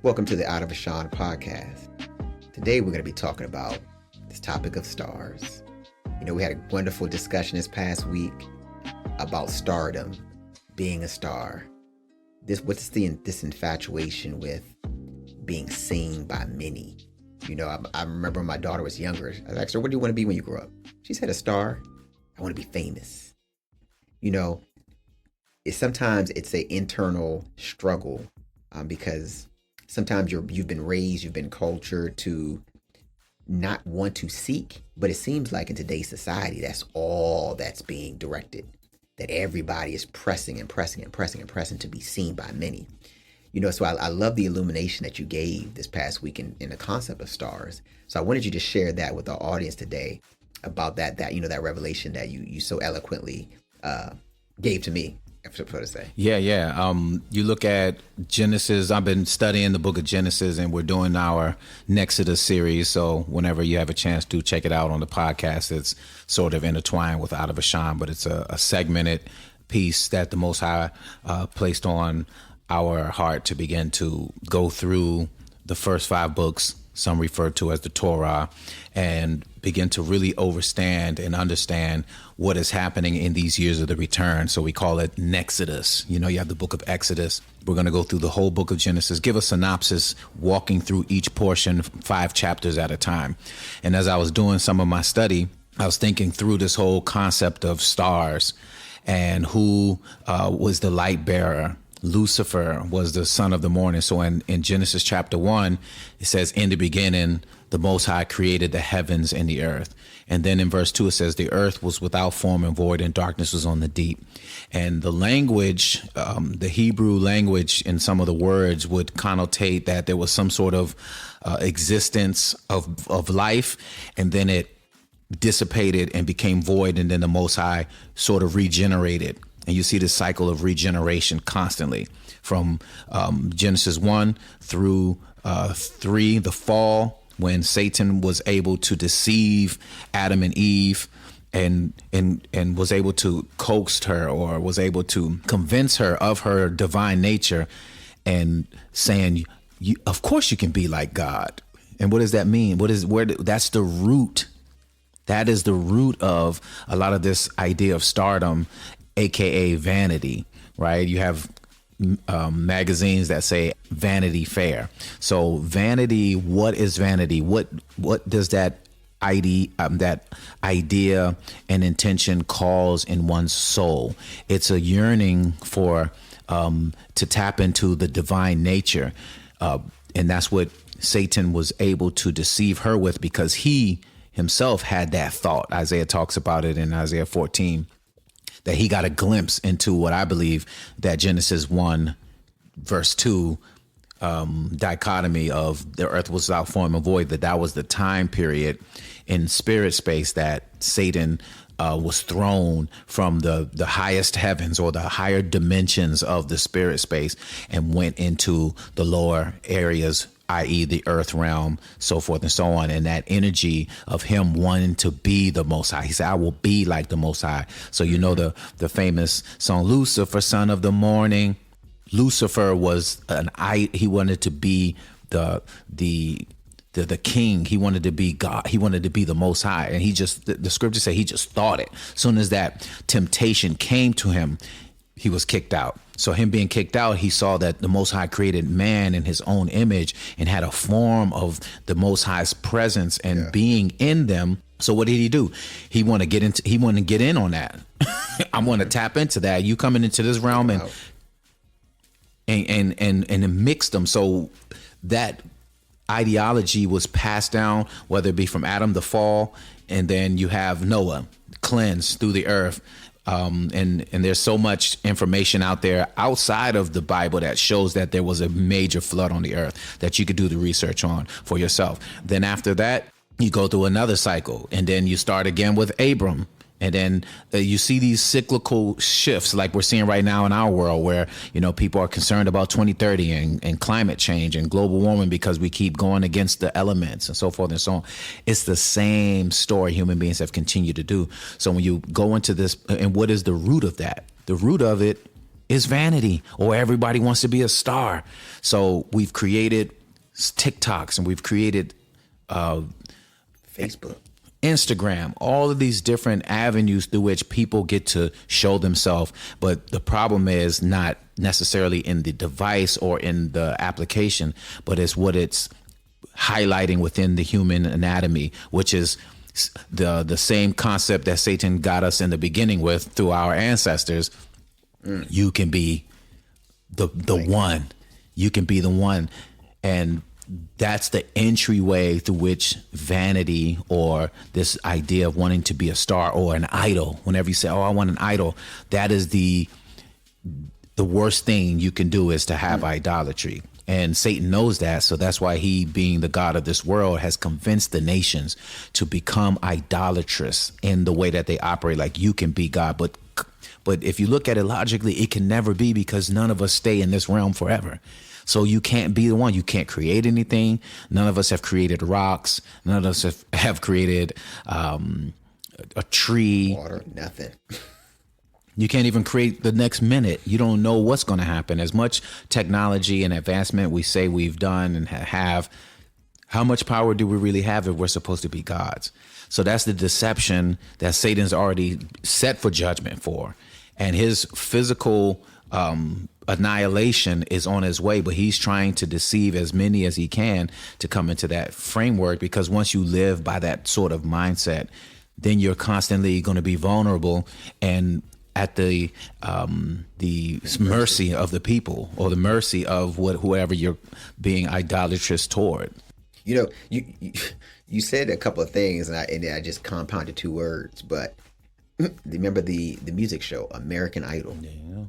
Welcome to the Out of Ashan podcast. Today we're going to be talking about this topic of stars. We had a wonderful discussion this past week about stardom, being a star. What's this infatuation with being seen by many? I remember when my daughter was younger, I asked her, what do you want to be when you grow up? She said, a star. I want to be famous. Sometimes it's an internal struggle because sometimes you've been raised, you've been cultured to not want to seek, but it seems like in today's society, that's all that's being directed, that everybody is pressing to be seen by many. So I love the illumination that you gave this past week in the concept of stars. So I wanted you to share that with our audience today about that revelation that you so eloquently gave to me. So to say. Yeah. You look at Genesis. I've been studying the book of Genesis, and we're doing our Nexodus series. So whenever you have a chance to check it out on the podcast, it's sort of intertwined with Out of Ashan, but it's a segmented piece that the Most High placed on our heart to begin to go through the first 5 books, some refer to as the Torah, and begin to really understand what is happening in these years of the return. So we call it Nexodus. You have the book of Exodus. We're going to go through the whole book of Genesis, give a synopsis, walking through each portion 5 chapters at a time. And as I was doing some of my study, I was thinking through this whole concept of stars and who was the light bearer. Lucifer was the son of the morning. So in Genesis chapter 1, it says, in the beginning, the Most High created the heavens and the earth. And then in verse 2, it says, the earth was without form and void, and darkness was on the deep. And the language, the Hebrew language in some of the words would connotate that there was some sort of existence of life, and then it dissipated and became void, and then the Most High sort of regenerated. And you see this cycle of regeneration constantly from Genesis 1 through 3, the fall, when Satan was able to deceive Adam and Eve and was able to coax her, or was able to convince her of her divine nature, and saying, of course you can be like God. And what does that mean? That's the root. That is the root of a lot of this idea of stardom, AKA vanity, right? You have magazines that say Vanity Fair. So vanity, what is vanity? What does that idea and intention cause in one's soul? It's a yearning for to tap into the divine nature, and that's what Satan was able to deceive her with, because he himself had that thought. Isaiah talks about it in Isaiah 14. That he got a glimpse into what I believe that Genesis 1 verse 2 dichotomy of the earth was without form and void, that was the time period in spirit space that Satan was thrown from the highest heavens, or the higher dimensions of the spirit space, and went into the lower areas, i.e. the earth realm, so forth and so on. And that energy of him wanting to be the Most High. He said, I will be like the Most High. So the famous song, Lucifer, son of the morning. Lucifer was he wanted to be the king. He wanted to be God. He wanted to be the Most High. And the scripture said he just thought it. As soon as that temptation came to him, he was kicked out. So him being kicked out, he saw that the Most High created man in his own image and had a form of the Most High's presence and being in them. So what did he do? He wanted to get in on that. I want to tap into that. You coming into this realm and mix them. So that ideology was passed down, whether it be from Adam, the fall, and then you have Noah, cleansed through the earth. And there's so much information out there outside of the Bible that shows that there was a major flood on the earth that you could do the research on for yourself. Then after that, you go through another cycle, and then you start again with Abram. And then you see these cyclical shifts like we're seeing right now in our world, where, people are concerned about 2030 and climate change and global warming because we keep going against the elements and so forth and so on. It's the same story human beings have continued to do. So when you go into this, and what is the root of that? The root of it is vanity, or everybody wants to be a star. So we've created TikToks, and we've created Facebook, Instagram, all of these different avenues through which people get to show themselves. But the problem is not necessarily in the device or in the application, but it's what it's highlighting within the human anatomy, which is the same concept that Satan got us in the beginning with through our ancestors. You can be the one. You can be the one. And that's the entryway through which vanity, or this idea of wanting to be a star or an idol, whenever you say, oh, I want an idol, that is the worst thing you can do, is to have idolatry. And Satan knows that. So that's why he, being the God of this world, has convinced the nations to become idolatrous in the way that they operate. Like, you can be God. But if you look at it logically, it can never be, because none of us stay in this realm forever. So you can't be the one. You can't create anything. None of us have created rocks. None of us have created a tree. water, nothing. You can't even create the next minute. You don't know what's going to happen. As much technology and advancement we say we've done and have, how much power do we really have if we're supposed to be gods? So that's the deception that Satan's already set for judgment for. And his physical annihilation is on his way, but he's trying to deceive as many as he can to come into that framework, because once you live by that sort of mindset, then you're constantly going to be vulnerable and at the mercy of the people, or the mercy of whoever you're being idolatrous toward. You know, you said a couple of things, and I just compounded 2 words, but remember the music show American Idol. Yeah.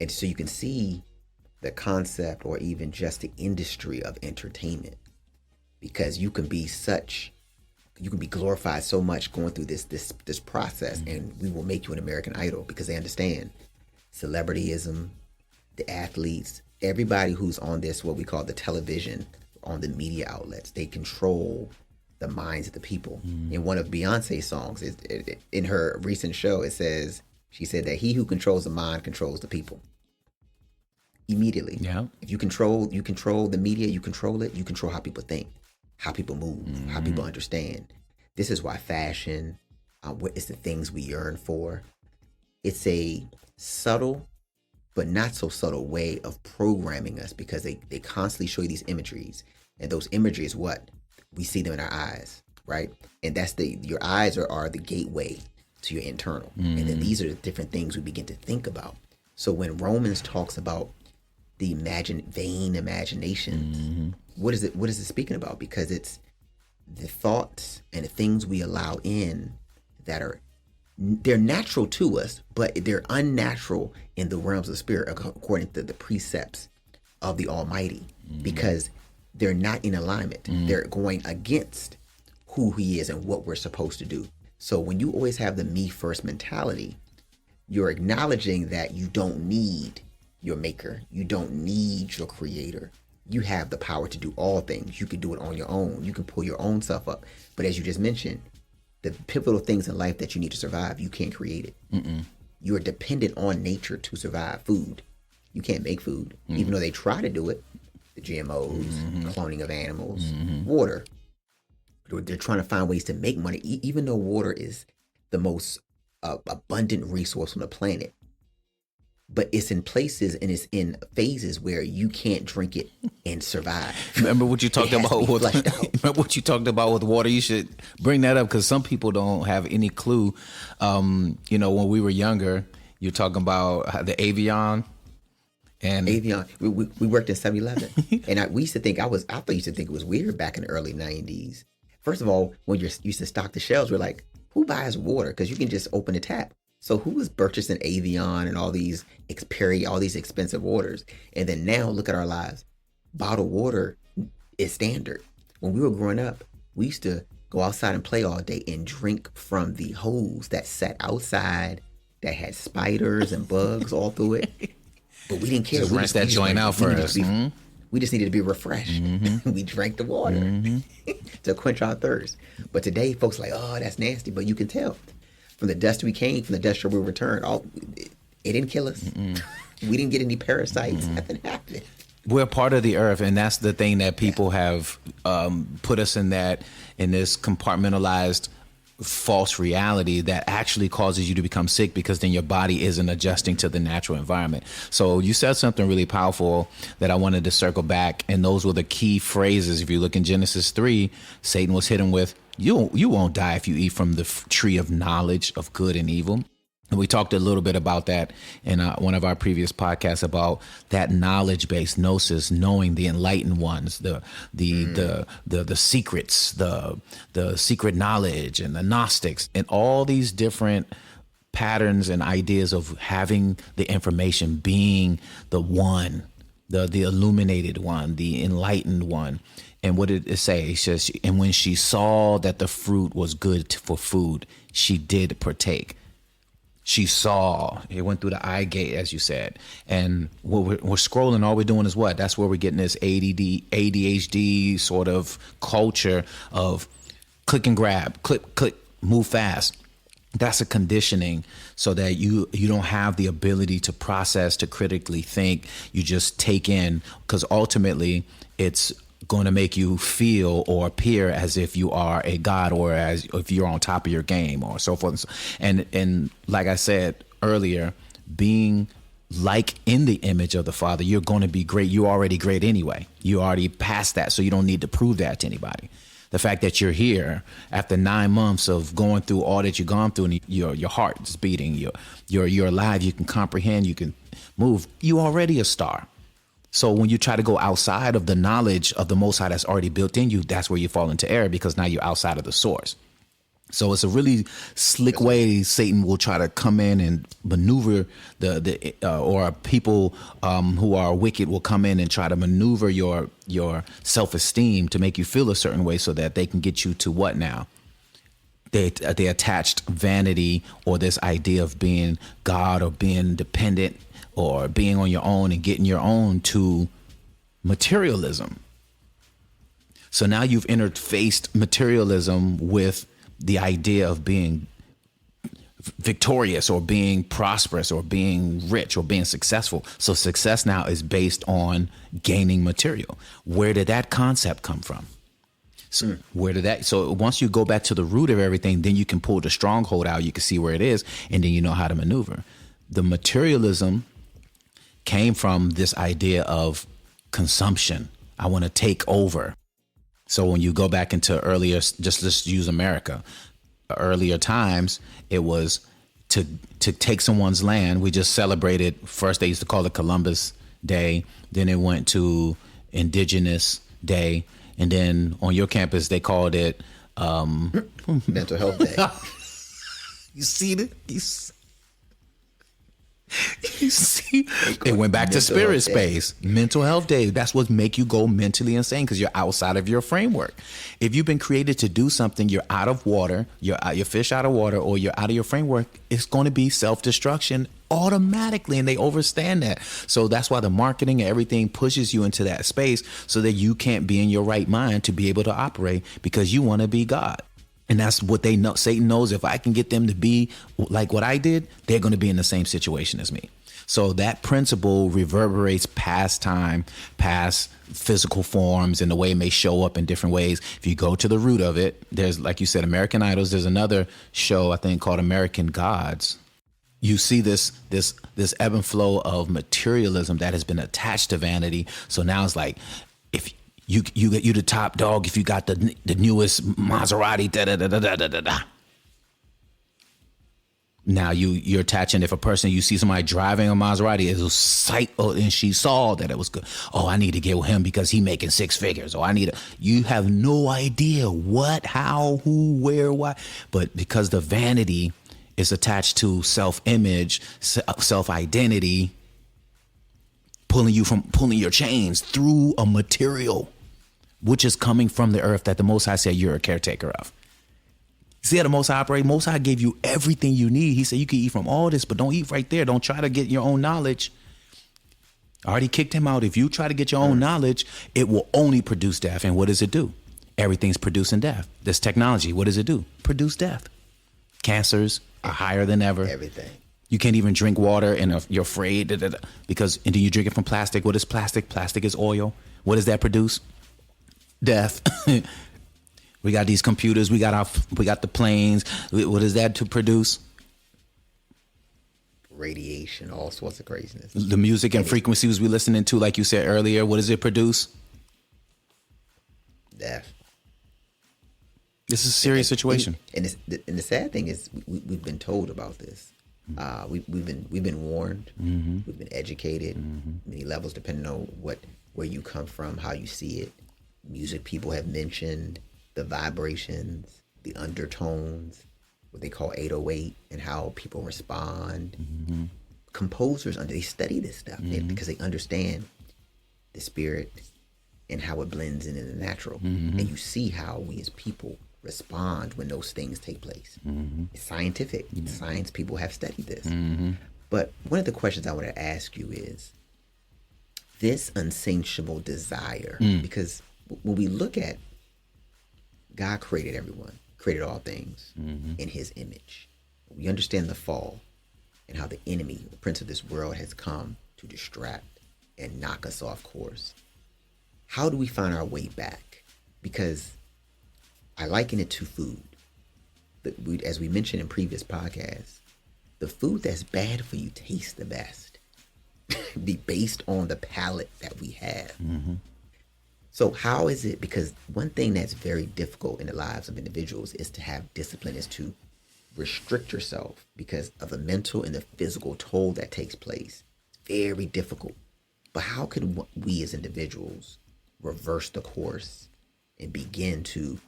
And so you can see the concept, or even just the industry of entertainment, because you can be glorified so much going through this process, and we will make you an American Idol, because they understand celebrityism, the athletes, everybody who's on this, what we call the television, on the media outlets, they control the minds of the people. In one of Beyonce's songs, in her recent show, she said that he who controls the mind controls the people. Immediately. Yeah. If you control the media, you control it, you control how people think, how people move, how people understand. This is why fashion, what is the things we yearn for. It's a subtle, but not so subtle way of programming us, because they constantly show you these imageries. And those imageries, what? We see them in our eyes, right? And that's your eyes are the gateway to your internal. And then these are the different things we begin to think about. So when Romans talks about the vain imaginations, what is it speaking about? Because it's the thoughts and the things we allow in that they're natural to us, but they're unnatural in the realms of the spirit, according to the precepts of the Almighty, because they're not in alignment. They're going against who he is and what we're supposed to do. So when you always have the me first mentality, you're acknowledging that you don't need your maker. You don't need your creator. You have the power to do all things. You can do it on your own. You can pull your own self up. But as you just mentioned, the pivotal things in life that you need to survive, you can't create it. You are dependent on nature to survive. Food. You can't make food, even though they try to do it. The GMOs, cloning of animals, water. They're trying to find ways to make money, even though water is the most abundant resource on the planet. But it's in places and it's in phases where you can't drink it and survive. Remember what you talked about with water? You should bring that up, because some people don't have any clue. When we were younger, you're talking about the Avion. And Avion, we worked at 7-Eleven, and we used to think I thought you used to think it was weird back in the early 90s. First of all, when you used to stock the shelves, we're like, who buys water? Because you can just open the tap. So who was purchasing Avion and all these expensive waters? And then now look at our lives. Bottled water is standard. When we were growing up, we used to go outside and play all day and drink from the hose that sat outside that had spiders and bugs all through it. But we didn't care. Just rinse that joint out first. We just needed to be refreshed. We drank the water to quench our thirst. But today, folks are like, oh, that's nasty. But you can tell from the dust we came, from the dust shall we return. It didn't kill us. We didn't get any parasites. Nothing happened. We're part of the earth, and that's the thing that people have put us in this compartmentalized false reality that actually causes you to become sick, because then your body isn't adjusting to the natural environment. So you said something really powerful that I wanted to circle back, and those were the key phrases. If you look in Genesis 3, Satan was hitting with, you won't die if you eat from the tree of knowledge of good and evil. And we talked a little bit about that in one of our previous podcasts, about that knowledge-based gnosis, knowing the enlightened ones, the secrets, the secret knowledge, and the Gnostics, and all these different patterns and ideas of having the information, being the one, the illuminated one, the enlightened one. And what did it say? It says, and when she saw that the fruit was good for food, she did partake. She saw, it went through the eye gate, as you said. And we're scrolling, all we're doing is what? That's where we're getting this ADHD sort of culture of click and grab, click, move fast. That's a conditioning, so that you don't have the ability to process, to critically think. You just take in, because ultimately it's going to make you feel or appear as if you are a god, or as if you're on top of your game, or so forth. And like I said earlier, being like in the image of the Father, you're going to be great. You're already great anyway. You already passed that, so you don't need to prove that to anybody. The fact that you're here after 9 months of going through all that you've gone through, and your heart is beating, you're alive, you can comprehend, you can move, you already a star. So when you try to go outside of the knowledge of the Most High that's already built in you, that's where you fall into error, because now you're outside of the source. So it's a really slick way Satan will try to come in and maneuver or people who are wicked will come in and try to maneuver your self-esteem to make you feel a certain way, so that they can get you to what now? They attached vanity, or this idea of being God, or being dependent, or being on your own and getting your own, to materialism. So now you've interfaced materialism with the idea of being victorious, or being prosperous, or being rich, or being successful. So success now is based on gaining material. Where did that concept come from? So so once you go back to the root of everything, then you can pull the stronghold out. You can see where it is, and then you know how to maneuver. The materialism came from this idea of consumption. I want to take over. So when you go back into earlier, let's use America, earlier times, it was to take someone's land. We just celebrated, first they used to call it Columbus Day, then it went to Indigenous Day, and then on your campus they called it Mental Health Day. You see it? You see, it went back to spirit space. Mental health day. That's what make you go mentally insane, because you're outside of your framework. If you've been created to do something, you're out of water, you're fish out of water, or you're out of your framework, it's going to be self-destruction automatically, and they understand that. So that's why the marketing and everything pushes you into that space, so that you can't be in your right mind to be able to operate, because you want to be God. And that's what they know. Satan knows, if I can get them to be like what I did, they're going to be in the same situation as me. So that principle reverberates past time, past physical forms, and the way it may show up in different ways. If you go to the root of it, there's, like you said, American Idols. There's another show, I think, called American Gods. You see this ebb and flow of materialism that has been attached to vanity. So now it's like, if you the top dog, if you got the newest Maserati, da da da da da da da. Now you're attaching, if a person, you see somebody driving a Maserati, is a sight, and she saw that it was good. Oh, I need to get with him because he making six figures. Or you have no idea what, how, who, where, why. But because the vanity is attached to self-image, self-identity, pulling your chains through a material, which is coming from the earth that the Most High said you're a caretaker of. See how the Most High operate? Most High gave you everything you need. He said you can eat from all this, but don't eat right there. Don't try to get your own knowledge. I already kicked him out. If you try to get your own knowledge, it will only produce death. And what does it do? Everything's producing death. This technology, what does it do? Produce death. Cancers are higher than ever. Everything. You can't even drink water, and you're afraid because, and then you drink it from plastic. What is plastic? Plastic is oil. What does that produce? Death. We got these computers. We got the planes. What is that to produce? Radiation, all sorts of craziness. The music and frequencies we listening to, like you said earlier, what does it produce? Death. This is a serious situation. And the sad thing is, we've been told about this. We've been warned. Mm-hmm. We've been educated. Many levels, depending on where you come from, how you see it. Music people have mentioned the vibrations, the undertones, what they call 808, and how people respond. Mm-hmm. Composers, they study this stuff because they understand the spirit and how it blends in the natural. And you see how we as people respond when those things take place. It's scientific. Science people have studied this. But one of the questions I want to ask you is this insatiable desire, because when we look at God created everyone, created all things in his image. We understand the fall and how the enemy, the prince of this world, has come to distract and knock us off course. How do we find our way back? Because I liken it to food. As we mentioned in previous podcasts, the food that's bad for you tastes the best. Be based on the palate that we have. So how is it? Because one thing that's very difficult in the lives of individuals is to have discipline, is to restrict yourself because of the mental and the physical toll that takes place. It's very difficult. But how can we as individuals reverse the course and begin to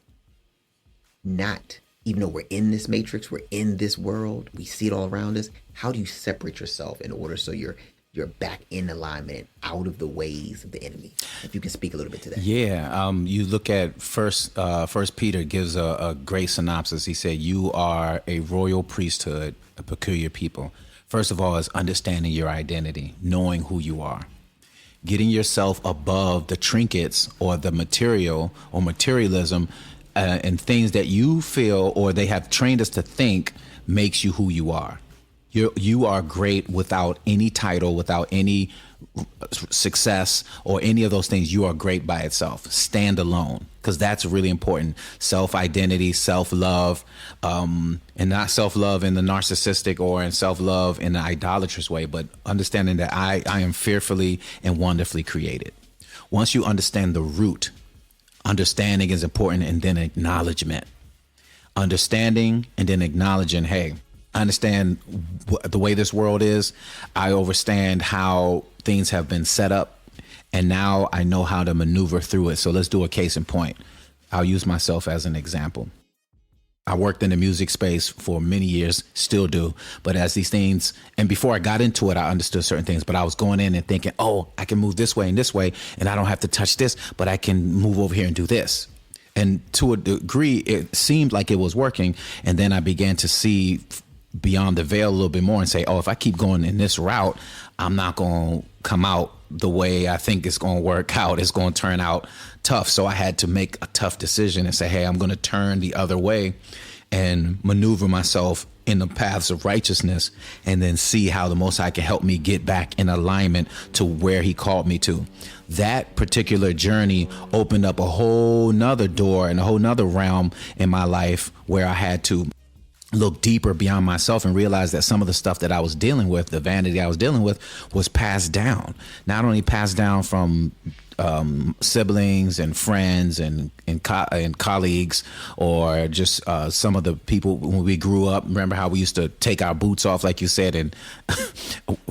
not, even though we're in this matrix, we're in this world, we see it all around us, how do you separate yourself in order so you're back in alignment, out of the ways of the enemy? If you can speak a little bit to that. Yeah, you look at First Peter gives a great synopsis. He said, "You are a royal priesthood, a peculiar people." First of all, is understanding your identity, knowing who you are, getting yourself above the trinkets or the material or materialism and things that you feel or they have trained us to think makes you who you are. You are great without any title, without any success or any of those things. You are great by itself. Stand alone, because that's really important. Self-identity, self-love, and not self-love in the narcissistic or in self-love in the idolatrous way, but understanding that I am fearfully and wonderfully created. Once you understand the root, understanding is important, and then acknowledgement. Understanding and then acknowledging, hey, I understand the way this world is. I understand how things have been set up, and now I know how to maneuver through it. So let's do a case in point. I'll use myself as an example. I worked in the music space for many years, still do. But as these things, and before I got into it, I understood certain things, but I was going in and thinking, oh, I can move this way, and I don't have to touch this, but I can move over here and do this. And to a degree, it seemed like it was working. And then I began to see beyond the veil a little bit more and say, oh, if I keep going in this route, I'm not going to come out the way I think it's going to work out. It's going to turn out tough. So I had to make a tough decision and say, hey, I'm going to turn the other way and maneuver myself in the paths of righteousness, and then see how the Most High can help me get back in alignment to where he called me to. That particular journey opened up a whole nother door and a whole nother realm in my life where I had to look deeper beyond myself and realize that some of the stuff that I was dealing with, the vanity I was dealing with, was passed down. Not only passed down from siblings and friends and colleagues, or just some of the people when we grew up. Remember how we used to take our boots off, like you said, and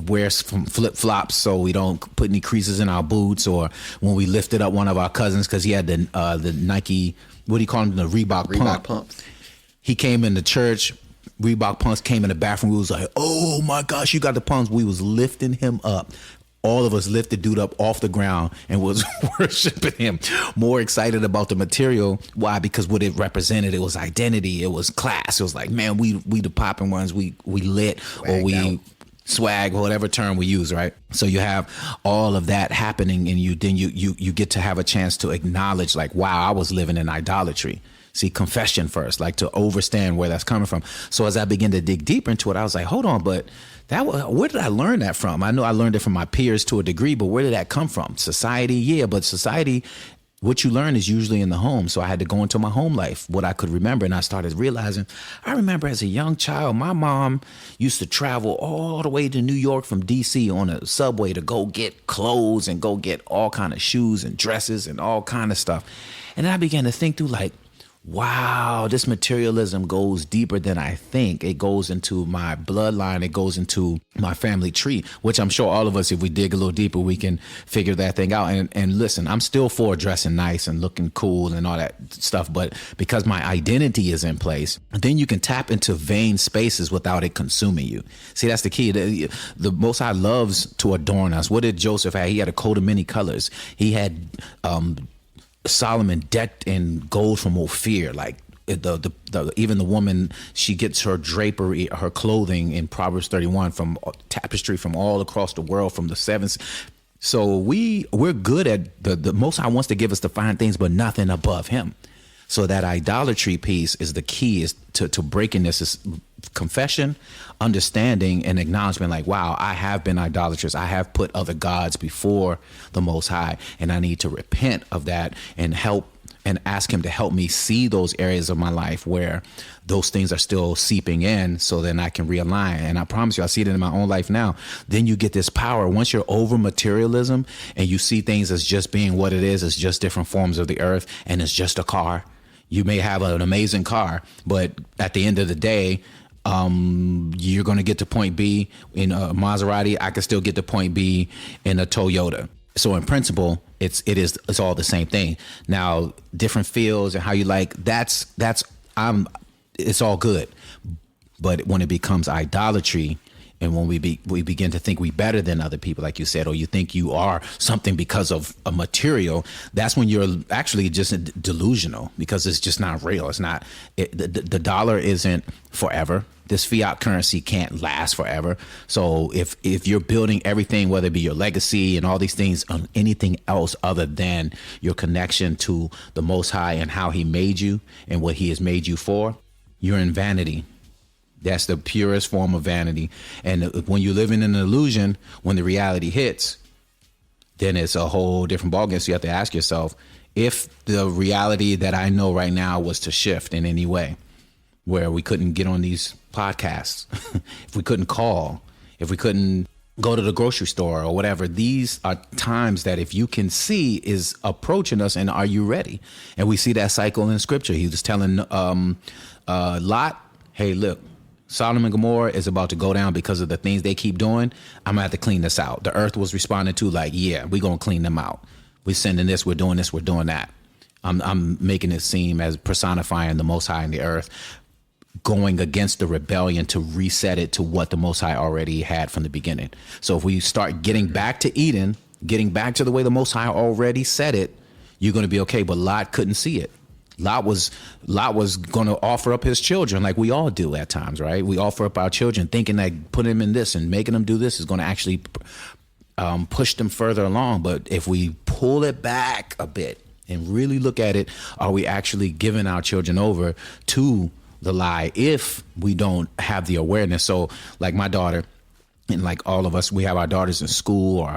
wear some flip-flops so we don't put any creases in our boots, or when we lifted up one of our cousins because he had the Nike, what do you call them, the Reebok pumps. He came into church, Reebok pumps, came in the bathroom. We was like, oh my gosh, you got the pumps. We was lifting him up. All of us lifted dude up off the ground and was worshiping him, more excited about the material. Why? Because what it represented, it was identity, it was class. It was like, man, we the popping ones, we lit, or we out. Swag, whatever term we use, right? So you have all of that happening, and you get to have a chance to acknowledge, like, wow, I was living in idolatry. See, confession first, like to understand where that's coming from. So as I began to dig deeper into it, I was like, hold on, but where did I learn that from? I know I learned it from my peers to a degree, but where did that come from? Society, yeah, but society, what you learn is usually in the home. So I had to go into my home life, what I could remember. And I started realizing, I remember as a young child, my mom used to travel all the way to New York from DC on a subway to go get clothes and go get all kind of shoes and dresses and all kind of stuff. And then I began to think through like, wow, this materialism goes deeper than I think. It goes into my bloodline. It goes into my family tree, which I'm sure all of us, if we dig a little deeper, we can figure that thing out. And listen, I'm still for dressing nice and looking cool and all that stuff. But because my identity is in place, then you can tap into vain spaces without it consuming you. See, that's the key. The Most High loves to adorn us. What did Joseph have? He had a coat of many colors. He had Solomon decked in gold from Ophir, like the even the woman, she gets her drapery, her clothing in Proverbs 31 from tapestry from all across the world, from the sevens. So we're good at the Most High wants to give us the fine things, but nothing above Him. So that idolatry piece is the key, is to breaking this is confession, understanding, and acknowledgement. Like, wow, I have been idolatrous. I have put other gods before the Most High, and I need to repent of that and help and ask Him to help me see those areas of my life where those things are still seeping in, so then I can realign. And I promise you, I see it in my own life now. Then you get this power. Once you're over materialism and you see things as just being what it is, it's just different forms of the earth, and it's just a car. You may have an amazing car, but at the end of the day, you're going to get to point B in a Maserati. I can still get to point B in a Toyota. So in principle, it's all the same thing. Now, different fields and how you like, it's all good. But when it becomes idolatry, and when we begin to think we better than other people, like you said, or you think you are something because of a material, that's when you're actually just delusional, because it's just not real. It's not, the dollar isn't forever. This fiat currency can't last forever. So if you're building everything, whether it be your legacy and all these things on anything else other than your connection to the Most High and how He made you and what He has made you for, you're in vanity. That's the purest form of vanity. And when you're living in an illusion, when the reality hits, then it's a whole different ballgame. So you have to ask yourself, if the reality that I know right now was to shift in any way, where we couldn't get on these podcasts, if we couldn't call, if we couldn't go to the grocery store or whatever, these are times that, if you can see, is approaching us. And are you ready? And we see that cycle in Scripture. He was telling Lot, hey, look, Sodom and Gomorrah is about to go down because of the things they keep doing. I'm gonna have to clean this out. The earth was responding to, like, yeah, we're gonna clean them out. We're sending this, we're doing this, we're doing that. I'm making it seem as personifying the Most High in the earth, going against the rebellion to reset it to what the Most High already had from the beginning. So if we start getting back to Eden, getting back to the way the Most High already said it, you're gonna be okay. But Lot couldn't see it. Lot was going to offer up his children, like we all do at times, right? We offer up our children thinking that putting them in this and making them do this is going to actually push them further along. But if we pull it back a bit and really look at it, are we actually giving our children over to the lie if we don't have the awareness? So like my daughter, and like all of us, we have our daughters in school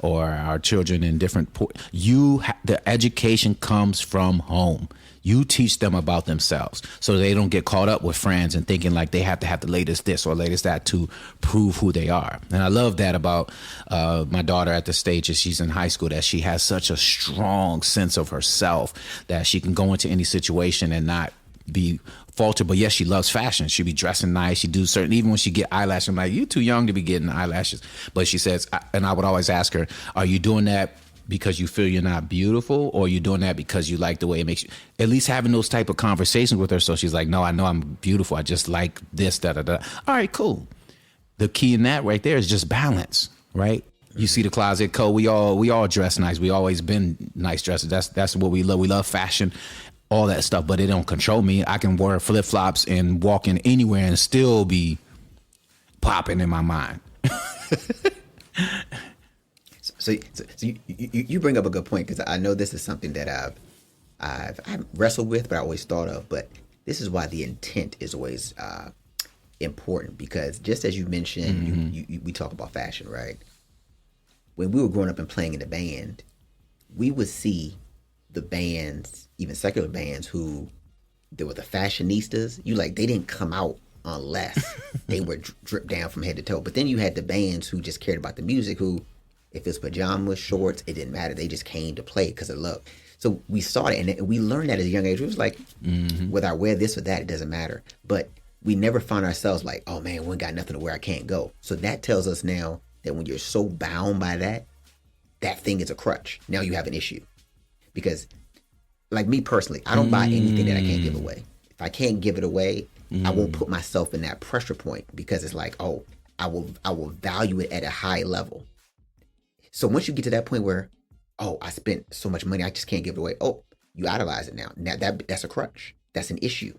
or our children in different. The education comes from home. You teach them about themselves, so they don't get caught up with friends and thinking like they have to have the latest this or latest that to prove who they are. And I love that about my daughter at the stage that she's in high school, that she has such a strong sense of herself that she can go into any situation and not be falter. But yes, she loves fashion. She be dressing nice. She do certain, even when she get eyelashes, I'm like, you're too young to be getting eyelashes. But she says, and I would always ask her, are you doing that because you feel you're not beautiful, or are you doing that because you like the way it makes you? At least having those type of conversations with her. So she's like, no, I know I'm beautiful. I just like this, da, da, da. All right, cool. The key in that right there is just balance, right? You see the closet code. We all dress nice. We always been nice dresses. That's what we love. We love fashion, all that stuff, but it don't control me. I can wear flip-flops and walk in anywhere and still be popping in my mind. So you bring up a good point, because I know this is something that I've wrestled with, but I always thought of. But this is why the intent is always important, because just as you mentioned, we talk about fashion, right? When we were growing up and playing in the band, we would see the bands, even secular bands, who there were the fashionistas. They didn't come out unless they were dripped down from head to toe. But then you had the bands who just cared about the music, who, if it's pajamas, shorts, it didn't matter. They just came to play because of love. So we saw it, and we learned that at a young age. It was like, whether I wear this or that, it doesn't matter. But we never found ourselves like, oh man, we got nothing to wear, I can't go. So that tells us now that when you're so bound by that, that thing is a crutch. Now you have an issue. Because, like me personally, I don't buy anything that I can't give away. If I can't give it away, I won't put myself in that pressure point, because it's like, oh, I will value it at a high level. So once you get to that point where, oh, I spent so much money, I just can't give it away. Oh, you idolize it now. Now that's a crutch. That's an issue.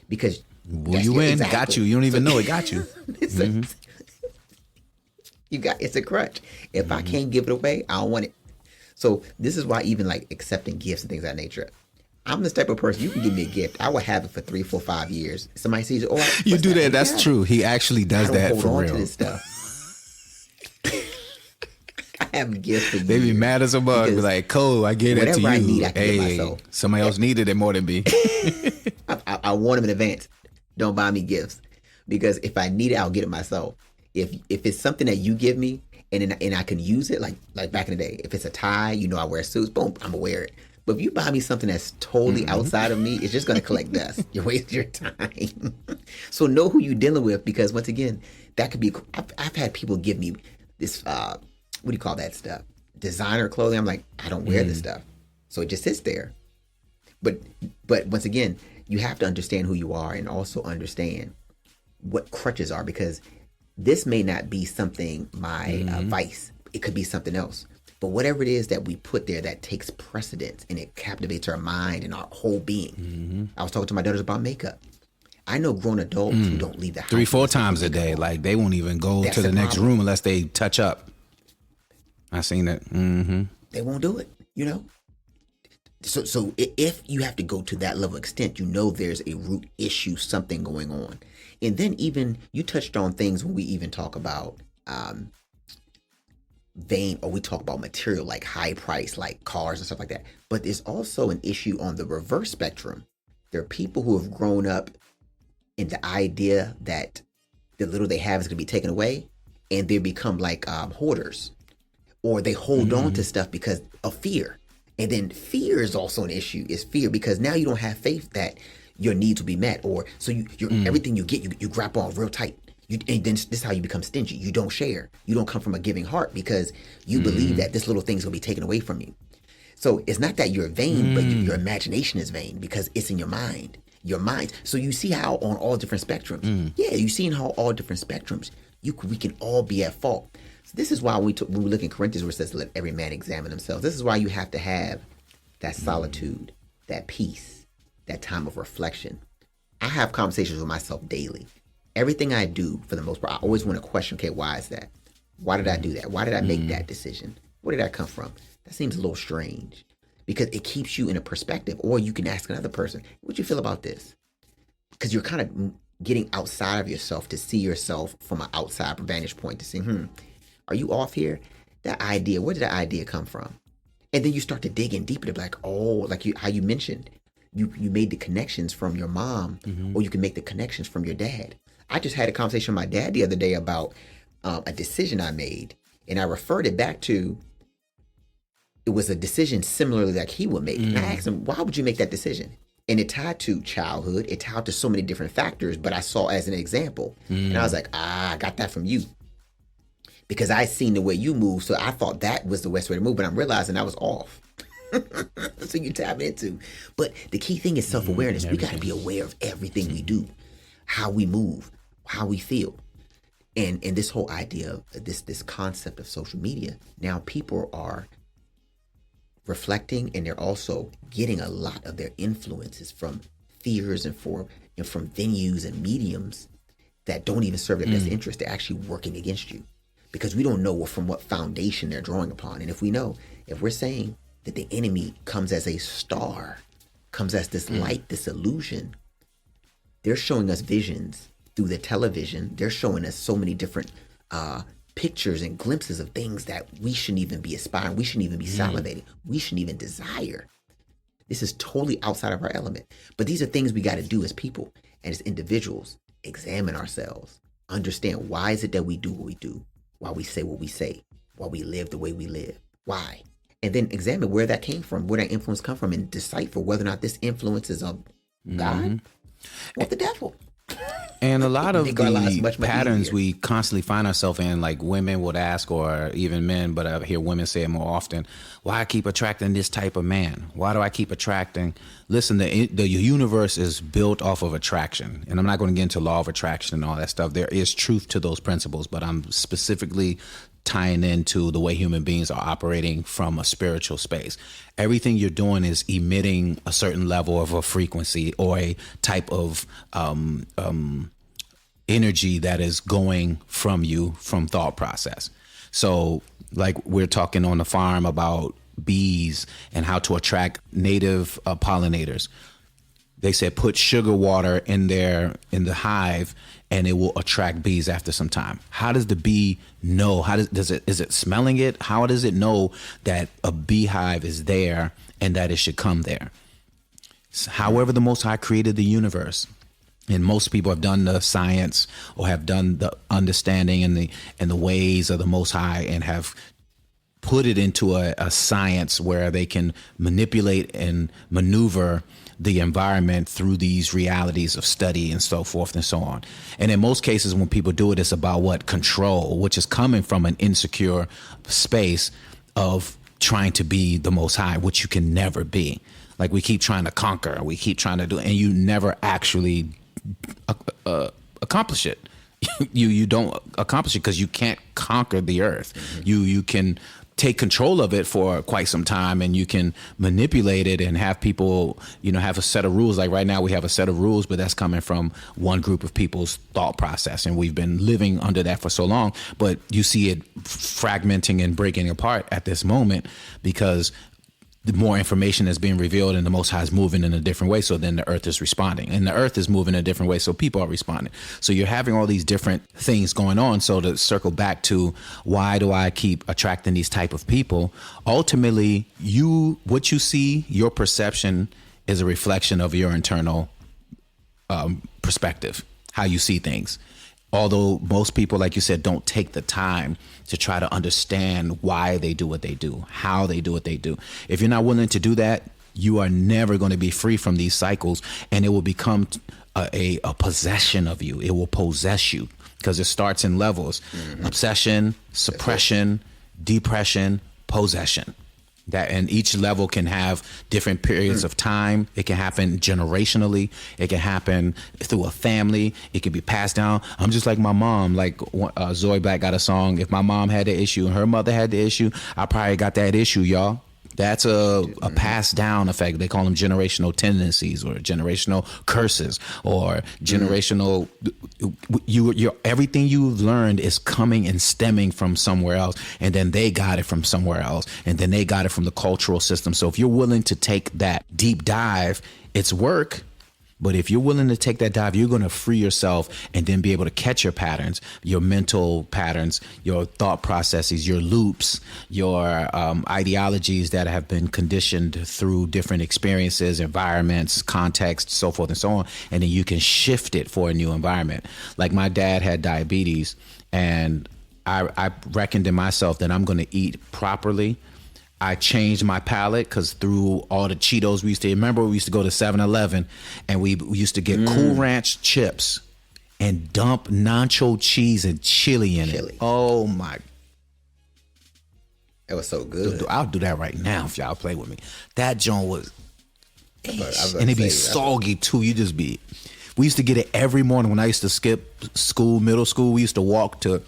Because you win, exactly. Got you. You don't even know it got you. It's a crutch. If I can't give it away, I don't want it. So this is why even like accepting gifts and things of that nature, I'm this type of person, you can give me a gift, I will have it for 3, 4, 5 years. Somebody sees it, oh, you do that. That's true. He actually does that for real. I don't hold on to this stuff. I have gifts for you. They be mad as a bug. Be like, Cole, I gave it to you. I need, I can give myself. Somebody else needed it more than me. I want them in advance. Don't buy me gifts, because if I need it, I'll get it myself. If it's something that you give me and I can use it, like back in the day, if it's a tie, I wear suits, boom, I'm gonna wear it. But if you buy me something that's totally outside of me, it's just gonna collect dust. You're wasting your time. So know who you're dealing with, because once again, that could be. I've had people give me this. What do you call that stuff? Designer clothing. I'm like, I don't wear this stuff, so it just sits there. But once again, you have to understand who you are and also understand what crutches are, because this may not be something my vice. It could be something else. But whatever it is that we put there that takes precedence and it captivates our mind and our whole being. I was talking to my daughters about makeup. I know grown adults who don't leave the house 3-4 times a day. Like they won't even go to the next room unless they touch up. I seen it. They won't do it, So if you have to go to that level of extent, there's a root issue, something going on. And then even you touched on things when we even talk about vain, or we talk about material like high price, like cars and stuff like that. But there's also an issue on the reverse spectrum. There are people who have grown up in the idea that the little they have is going to be taken away, and they become like hoarders, or they hold on to stuff because of fear. And then fear is also an issue. Is fear because now you don't have faith that your needs will be met, or so you're everything you get, you grab on real tight. And then this is how you become stingy. You don't share. You don't come from a giving heart because you believe that this little thing's gonna be taken away from you. So it's not that you're vain, but your imagination is vain because it's in your mind. Your mind. So you see how on all different spectrums. Yeah, you see how all different spectrums we can all be at fault. So this is why when we look in Corinthians where it says, let every man examine himself. This is why you have to have that solitude, that peace, that time of reflection. I have conversations with myself daily. Everything I do, for the most part, I always want to question, okay, why is that? Why did I do that? Why did I make that decision? Where did that come from? That seems a little strange, because it keeps you in a perspective. Or you can ask another person, what do you feel about this? Because you're kind of getting outside of yourself to see yourself from an outside vantage point to see, are you off here? That idea, where did that idea come from? And then you start to dig in deeper to be like, oh, like how you mentioned, you made the connections from your mom, or you can make the connections from your dad. I just had a conversation with my dad the other day about a decision I made, and I referred it back to, it was a decision similarly like he would make. And I asked him, why would you make that decision? And it tied to childhood. It tied to so many different factors, but I saw as an example. And I was like, I got that from you. Because I seen the way you move, so I thought that was the best way to move, but I'm realizing I was off. So you tap into. But the key thing is self-awareness. We got to be aware of everything we do, how we move, how we feel. And this whole idea of this concept of social media, now people are reflecting, and they're also getting a lot of their influences from fears and from venues and mediums that don't even serve their best interest. They're actually working against you, because we don't know from what foundation they're drawing upon. And if we're saying that the enemy comes as a star comes as this light, this illusion. They're showing us visions through the television. They're showing us so many different pictures and glimpses of things that we shouldn't even be aspiring. We shouldn't even be salivating. We shouldn't even desire. This is totally outside of our element. But these are things we got to do as people and as individuals. Examine ourselves. Understand, why is it that we do what we do? Why we say what we say? Why we live the way we live? Why? And then examine where that came from, where that influence come from, and decipher whether or not this influence is of God or the devil. And a lot of the much patterns easier. we constantly find ourselves in, like women would ask, or even men, but I hear women say it more often, why I keep attracting this type of man? Why do I keep attracting? Listen, the universe is built off of attraction. And I'm not going to get into law of attraction and all that stuff. There is truth to those principles, but I'm specifically tying into the way human beings are operating from a spiritual space. Everything you're doing is emitting a certain level of a frequency or a type of energy that is going from you from thought process. So like we're talking on the farm about bees and how to attract native pollinators. They said put sugar water in the hive and it will attract bees after some time. How does the bee know? Is it smelling it? How does it know that a beehive is there and that it should come there? However, the Most High created the universe, and most people have done the science or have done the understanding and the ways of the Most High and have put it into a science where they can manipulate and maneuver the environment through these realities of study and so forth and so on. And in most cases, when people do it, it's about what? Control, which is coming from an insecure space of trying to be the Most High, which you can never be. Like we keep trying to conquer, we keep trying to do, and you never actually accomplish it. You don't accomplish it because you can't conquer the earth. You can take control of it for quite some time, and you can manipulate it and have people, have a set of rules. Like right now we have a set of rules, but that's coming from one group of people's thought process, and we've been living under that for so long. But you see it fragmenting and breaking apart at this moment because the more information is being revealed and the Most High is moving in a different way. So then the earth is responding, and the earth is moving in a different way. So people are responding. So you're having all these different things going on. So to circle back to why do I keep attracting these type of people? Ultimately, what you see, your perception is a reflection of your internal perspective, how you see things. Although most people, like you said, don't take the time to try to understand why they do what they do, how they do what they do. If you're not willing to do that, you are never going to be free from these cycles, and it will become a possession of you. It will possess you because it starts in levels: obsession, suppression, depression, possession. That, and each level can have different periods of time. It can happen generationally. It can happen through a family. It can be passed down. I'm just like my mom. Like Zoe Black got a song. If my mom had the issue and her mother had the issue, I probably got that issue, y'all. That's a passed down effect. They call them generational tendencies or generational curses or generational. Everything you've learned is coming and stemming from somewhere else, and then they got it from somewhere else, and then they got it from the cultural system. So if you're willing to take that deep dive, it's work. But if you're willing to take that dive, you're going to free yourself and then be able to catch your patterns, your mental patterns, your thought processes, your loops, your ideologies that have been conditioned through different experiences, environments, contexts, so forth and so on. And then you can shift it for a new environment. Like my dad had diabetes, and I reckoned in myself that I'm going to eat properly. I changed my palate because through all the Cheetos we used to, remember we used to go to 7-Eleven and we used to get Cool Ranch chips and dump nacho cheese and chili in it. Oh my. That was so good. I'll do that right now if y'all play with me. That joint was, and it'd be soggy too. We used to get it every morning when I used to skip school, middle school. We used to walk to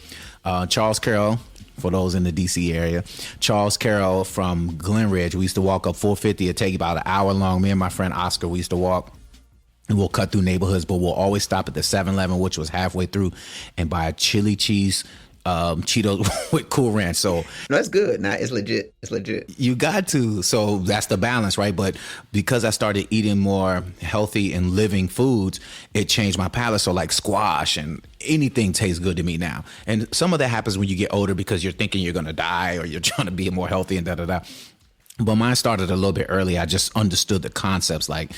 Charles Carroll. For those in the DC area, Charles Carroll from Glen Ridge. We used to walk up 450. It'd take about an hour long. Me and my friend Oscar, we used to walk, and we'll cut through neighborhoods, but we'll always stop at the 7-Eleven, which was halfway through, and buy a chili cheese Cheetos with Cool Ranch. So No, that's good. Nah, it's legit. It's legit. you got to. So that's the balance, right? But because I started eating more healthy and living foods, it changed my palate. So like squash and anything tastes good to me now. And some of that happens when you get older because you're thinking you're going to die or you're trying to be more healthy and da-da-da. But mine started a little bit early. I just understood the concepts. Like,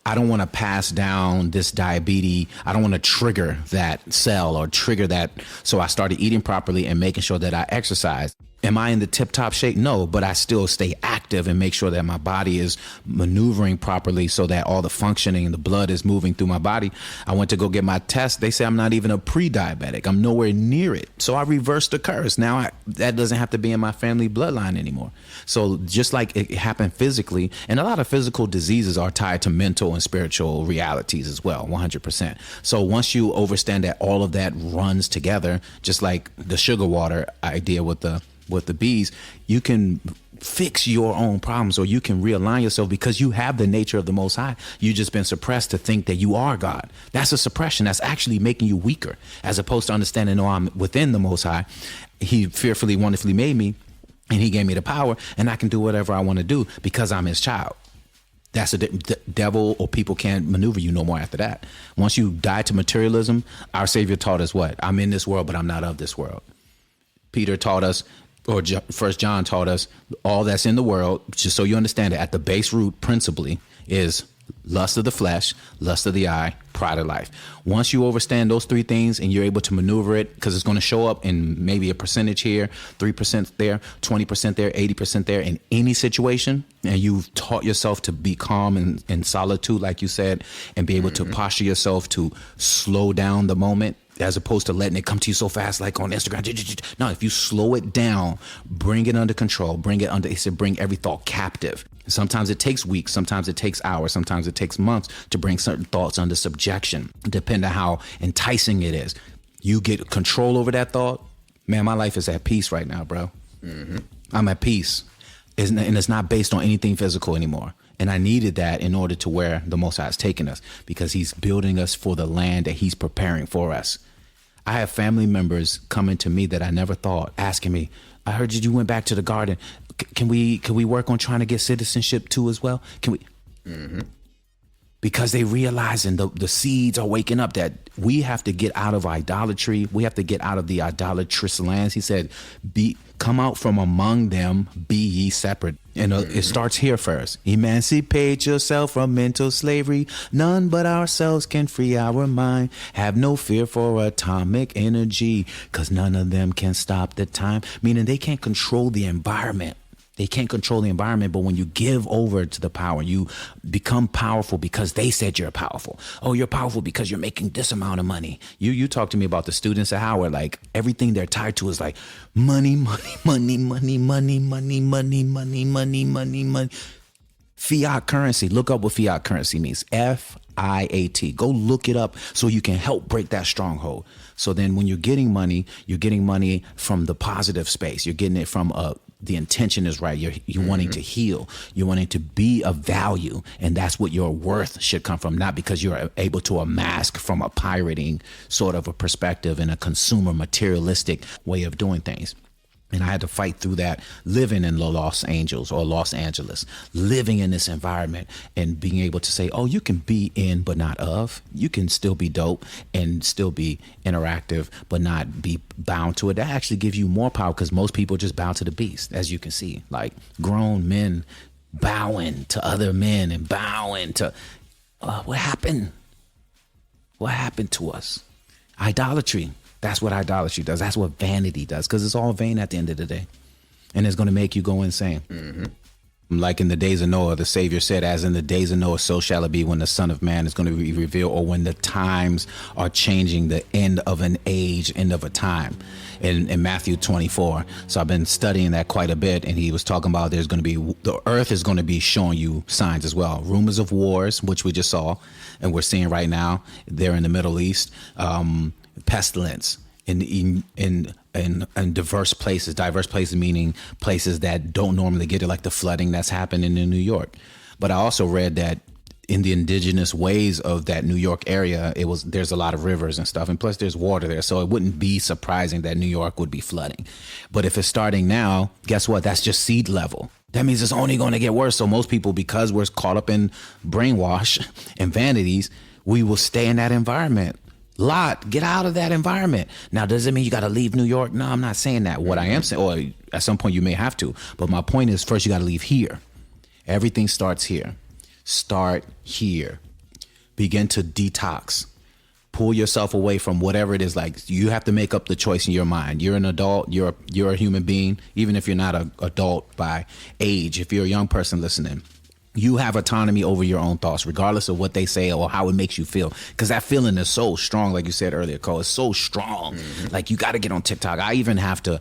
I don't want to pass down this diabetes. I don't want to trigger that cell or trigger that. So I started eating properly and making sure that I exercise. Am I in the tip top shape? No, but I still stay active and make sure that my body is maneuvering properly so that all the functioning and the blood is moving through my body. I went to go get my test. They say I'm not even a pre-diabetic. I'm nowhere near it. So I reversed the curse. Now that doesn't have to be in my family bloodline anymore. So just like it happened physically, and a lot of physical diseases are tied to mental and spiritual realities as well, 100%. So once you understand that all of that runs together, just like the sugar water idea with the bees, you can fix your own problems, or you can realign yourself because you have the nature of the Most High. You've just been suppressed to think that you are God. That's a suppression. That's actually making you weaker, as opposed to understanding, no, I'm within the Most High. He fearfully, wonderfully made me, and he gave me the power, and I can do whatever I want to do because I'm his child. That's the devil or people can't maneuver you no more after that. Once you die to materialism, our Savior taught us what? I'm in this world, but I'm not of this world. Peter taught us, or First John taught us, all that's in the world, just so you understand it, at the base root principally is lust of the flesh, lust of the eye, pride of life. Once you understand those three things and you're able to maneuver it, because it's going to show up in maybe a percentage here, 3% there, 20% there, 80% there, in any situation, and you've taught yourself to be calm and in solitude, like you said, and be able to posture yourself to slow down the moment, as opposed to letting it come to you so fast, like on Instagram. No, if you slow it down, bring it under control, he said, bring every thought captive. Sometimes it takes weeks, sometimes it takes hours, sometimes it takes months to bring certain thoughts under subjection, depending on how enticing it is. You get control over that thought. Man, my life is at peace right now, bro. Mm-hmm. I'm at peace. And it's not based on anything physical anymore. And I needed that in order to where the Most High has taken us, because he's building us for the land that he's preparing for us. I have family members coming to me that I never thought, asking me, I heard you went back to the garden. Can we work on trying to get citizenship too as well? Can we? Mm-hmm. Because they realizing the seeds are waking up that we have to get out of idolatry. We have to get out of the idolatrous lands. He said, come out from among them, be ye separate. And it starts here first. Emancipate yourself from mental slavery. None but ourselves can free our mind. Have no fear for atomic energy, because none of them can stop the time. Meaning they can't control the environment. They can't control the environment, but when you give over to the power, you become powerful because they said you're powerful. Oh, you're powerful because you're making this amount of money. You talk to me about the students at Howard, like everything they're tied to is like money, money, money, money, money, money, money, money, money, money, money. Fiat currency. Look up what fiat currency means. FIAT. Go look it up so you can help break that stronghold. So then when you're getting money from the positive space. You're getting it from the intention is right. You're wanting to heal. You're wanting to be of value. And that's what your worth should come from. Not because you're able to amass from a pirating sort of a perspective and a consumer materialistic way of doing things. And I had to fight through that, living in Los Angeles, living in this environment and being able to say, oh, you can be in, but not of. You can still be dope and still be interactive, but not be bound to it. That actually gives you more power, because most people just bow to the beast, as you can see, like grown men bowing to other men and bowing to what happened? What happened to us? Idolatry. That's what idolatry does. That's what vanity does, because it's all vain at the end of the day. And it's going to make you go insane. Mm-hmm. Like in the days of Noah, the Savior said, as in the days of Noah, so shall it be when the Son of Man is going to be revealed, or when the times are changing, the end of an age, end of a time. In Matthew 24. So I've been studying that quite a bit. And he was talking about the earth is going to be showing you signs as well. Rumors of wars, which we just saw and we're seeing right now there in the Middle East. Pestilence in diverse places meaning places that don't normally get it, like the flooding that's happening in New York. But I also read that in the indigenous ways of that New York area, there's a lot of rivers and stuff, and plus there's water there, so it wouldn't be surprising that New York would be flooding. But if it's starting now, guess what? That's just seed level. That means it's only going to get worse. So most people, because we're caught up in brainwash and vanities, we will stay in that environment. Get out of that environment. Now, does it mean you got to leave New York? No, I'm not saying that. What I am saying, or at some point you may have to, but my point is, first you got to leave here. Everything starts here. Start here. Begin to detox. Pull yourself away from whatever it is. Like, you have to make up the choice in your mind. You're an adult. You're a human being. Even if you're not an adult by age, if you're a young person listening, you have autonomy over your own thoughts, regardless of what they say or how it makes you feel. Because that feeling is so strong, like you said earlier, Cole. It's so strong. Mm-hmm. Like, you got to get on TikTok. I even have to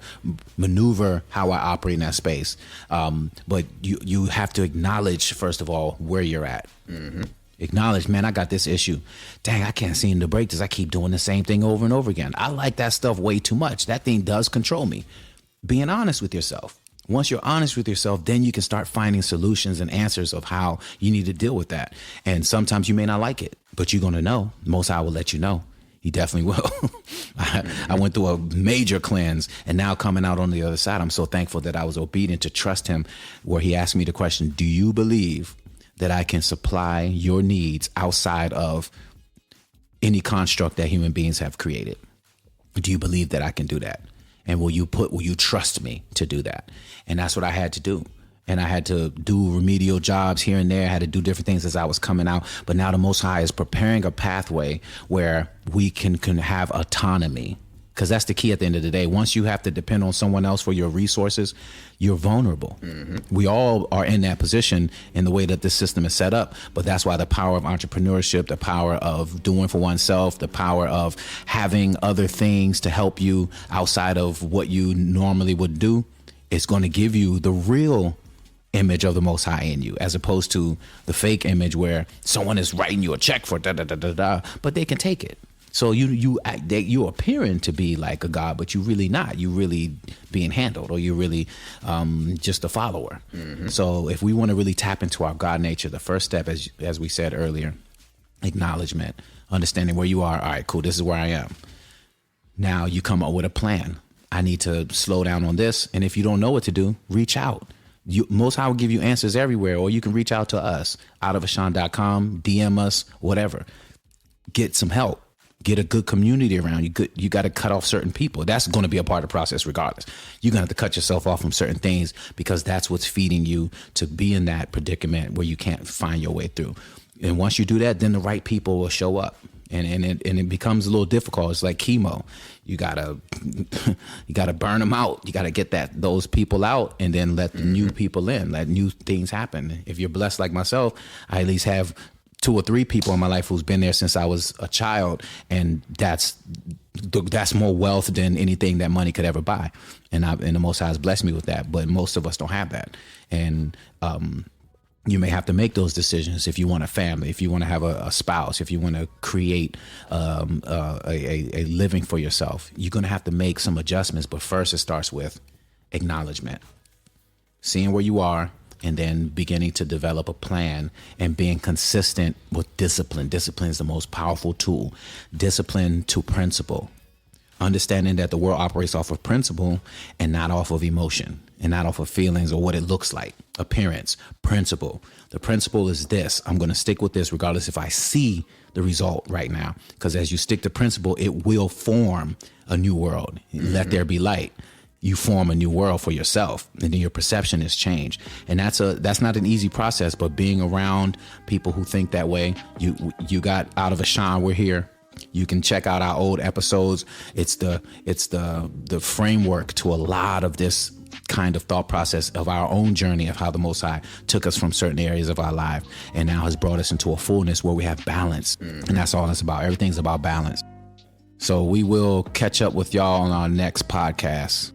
maneuver how I operate in that space. But you have to acknowledge, first of all, where you're at. Mm-hmm. Acknowledge, man, I got this issue. Dang, I can't seem to break this. I keep doing the same thing over and over again. I like that stuff way too much. That thing does control me. Being honest with yourself. Once you're honest with yourself, then you can start finding solutions and answers of how you need to deal with that. And sometimes you may not like it, but you're going to know. Most High will let you know. He definitely will. I went through a major cleanse, and now coming out on the other side, I'm so thankful that I was obedient to trust him, where he asked me the question, do you believe that I can supply your needs outside of any construct that human beings have created? Do you believe that I can do that? And will you trust me to do that? And that's what I had to do. And I had to do remedial jobs here and there. I had to do different things as I was coming out. But now the Most High is preparing a pathway where we can have autonomy. Because that's the key at the end of the day. Once you have to depend on someone else for your resources, you're vulnerable. Mm-hmm. We all are in that position in the way that this system is set up. But that's why the power of entrepreneurship, the power of doing for oneself, the power of having other things to help you outside of what you normally would do, is going to give you the real image of the Most High in you, as opposed to the fake image where someone is writing you a check for da-da-da-da-da, but they can take it. So you're appearing to be like a God, but you're really not. You're really being handled, or you're really just a follower. Mm-hmm. So if we want to really tap into our God nature, the first step, as we said earlier, acknowledgement, understanding where you are. All right, cool. This is where I am. Now you come up with a plan. I need to slow down on this. And if you don't know what to do, reach out. Most High will give you answers everywhere, or you can reach out to us, outofashan.com, DM us, whatever. Get some help. Get a good community around you. You got to cut off certain people. That's going to be a part of the process regardless. You're going to have to cut yourself off from certain things, because that's what's feeding you to be in that predicament where you can't find your way through. And once you do that, then the right people will show up. And it becomes a little difficult. It's like chemo. You gotta burn them out. You gotta get those people out, and then let the new people in. Let new things happen. If you're blessed like myself, I at least have 2 or 3 people in my life who's been there since I was a child, and that's more wealth than anything that money could ever buy. And the Most High has blessed me with that. But most of us don't have that. And you may have to make those decisions if you want a family, if you want to have a spouse, if you want to create a living for yourself. You're going to have to make some adjustments. But first, it starts with acknowledgement, seeing where you are, and then beginning to develop a plan and being consistent with discipline. Discipline is the most powerful tool. Discipline to principle. Understanding that the world operates off of principle and not off of emotion, and not off of feelings or what it looks like. Appearance, principle. The principle is this. I'm going to stick with this regardless if I see the result right now. Because as you stick to principle, it will form a new world. Mm-hmm. Let there be light. You form a new world for yourself, and then your perception is changed. And that's not an easy process, but being around people who think that way, you got Out of Ashan, we're here. You can check out our old episodes. It's the framework to a lot of this kind of thought process of our own journey of how the Most High took us from certain areas of our life and now has brought us into a fullness where we have balance. Mm-hmm. And that's all it's about. Everything's about balance. So we will catch up with y'all on our next podcast.